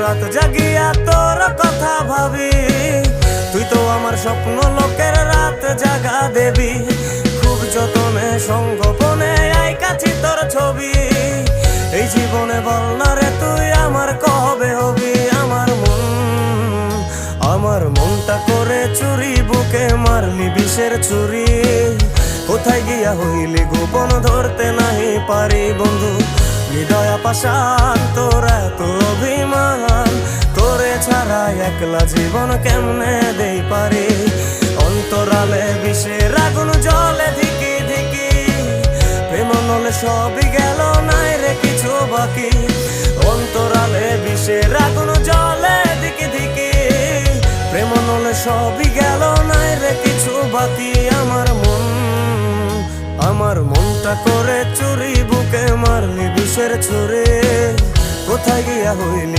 রাত জাগিয়া তোর কথা ভাবি, তুই তো আমার স্বপ্ন লোকের রাত জাগা দেবী। খুব যতনে সঙ্গোপনে আইকাছি তোর ছবি, এই জীবনে বল না রে তুই আমার কবে হবি। আমার মনটা করে চুরি, বুকে মারলি বিষের চুরি। কোথায় গিয়া হইলি গোপন ধরতে নাহি পারি বন্ধু। হৃদয় পাষাণ তোর এত অভিমান, তোরে ছাড়া একলা জীবন কেমনে দেই পারি। অন্তরালে বিষের আগুন জ্বলে ধিকি ধিকি, প্রেম নলে সবই গেল নাই রে কিছু বাকি। অন্তরালে বিষের আগুন জ্বলে ধিকি ধিকি, প্রেম নলে সবই গেল নাই রে কিছু বাকি। আমার মনটা করে চুরি, বুকে মারলি বিষের ছুরি। কোথায় গিয়া হইলি